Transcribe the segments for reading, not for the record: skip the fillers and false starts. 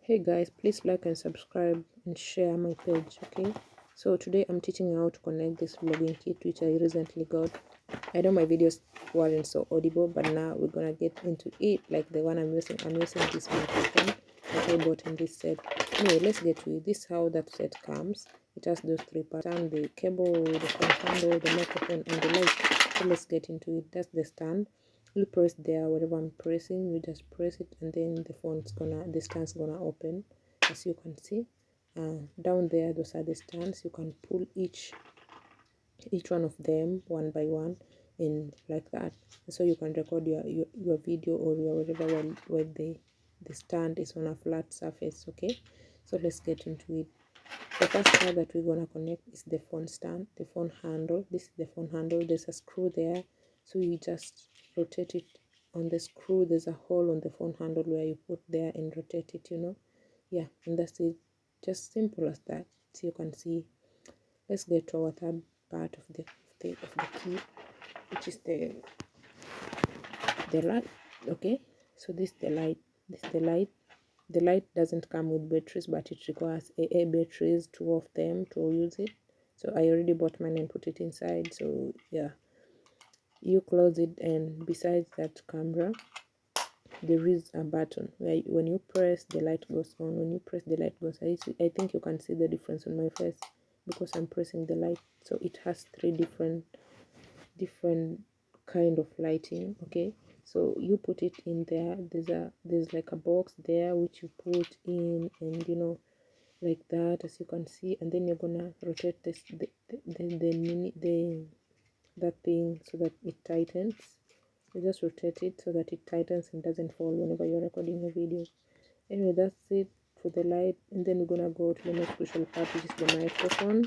Hey guys, please like and subscribe and share my page. Okay, so today I'm teaching you how to connect this vlogging kit which I recently got. I know my videos weren't so audible, but now we're gonna get into it. Like the one I'm using this microphone that I bought in this set. Anyway, let's get to it. This is how that set comes. It has those three parts: the cable, the phone handle, the microphone, and the light. So let's get into it. That's the stand. You press there, whatever I'm pressing, you just press it, and then the stand's gonna open, as you can see. Down there, those are the stands. You can pull each one of them one by one, and like that, so you can record your video or your whatever while the stand is on a flat surface. Okay, so let's get into it. The first part that we're gonna connect is the phone stand, the phone handle. This is the phone handle. There's a screw there, so you just rotate it on the screw. There's a hole on the phone handle where you put there and rotate it, yeah, and that's it. Just simple as that. So you can see. Let's get to our third part of the key, which is the light. Okay, so this is the light. The light doesn't come with batteries, but it requires AA batteries, two of them, to use it. So I already bought mine and put it inside. So yeah, you close it, and besides that camera, there is a button where when you press, the light goes on. When you press, the light goes on. I think you can see the difference on my face because I'm pressing the light. So it has three different kind of lighting. Okay, so you put it in there. There's like a box there which you put in, and like that, as you can see. And then you're gonna rotate that thing so that it tightens. You just rotate it so that it tightens and doesn't fall whenever you're recording a video. Anyway, that's it for the light. And then we're gonna go to the most crucial part, which is the microphone.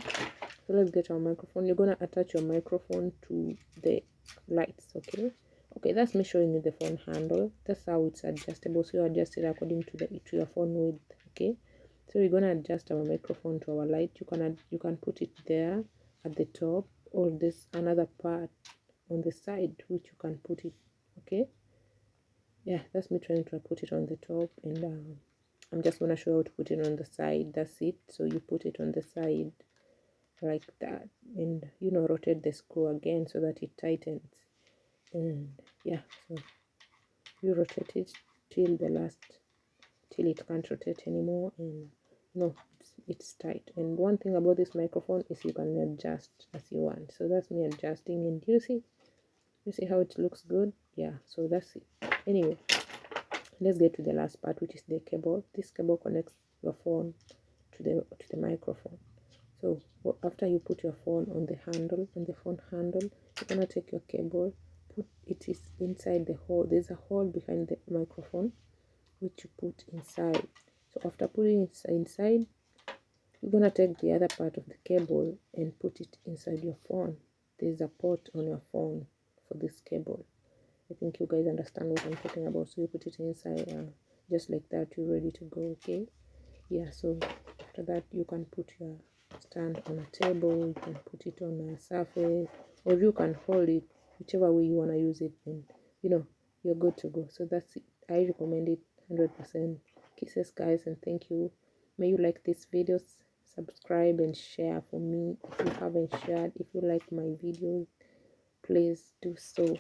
So let's get our microphone. You're gonna attach your microphone to the lights. Okay, that's me showing you the phone handle. That's how it's adjustable. So you adjust it according to your phone width. Okay, so we're gonna adjust our microphone to our light. You can put it there at the top, or this another part on the side which you can put it. Okay, yeah, that's me trying to put it on the top, and I'm just gonna show you how to put it on the side. That's it. So you put it on the side like that, and rotate the screw again so that it tightens. And yeah, so you rotate it till it can't rotate anymore, and no, it's tight. And one thing about this microphone is you can adjust as you want. So that's me adjusting, and you see how it looks good. Yeah, so that's it. Anyway, let's get to the last part, which is the cable. This cable connects your phone to the microphone. So after you put your phone on the phone handle, you're gonna take your cable, put it is inside the hole. There's a hole behind the microphone which you put inside. So after putting it inside, you're gonna take the other part of the cable and put it inside your phone. There's a port on your phone for this cable. I think you guys understand what I'm talking about. So you put it inside, just like that. You're ready to go. Okay, yeah. So after that, you can put your stand on a table, you can put it on a surface, or you can hold it, whichever way you want to use it, and you're good to go. So that's it. I recommend it 100%. Kisses, guys, and thank you. May you like these videos, subscribe and share for me if you haven't shared. If you like my videos, please do so.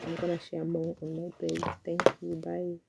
I'm gonna share more on my page. Thank you. Bye.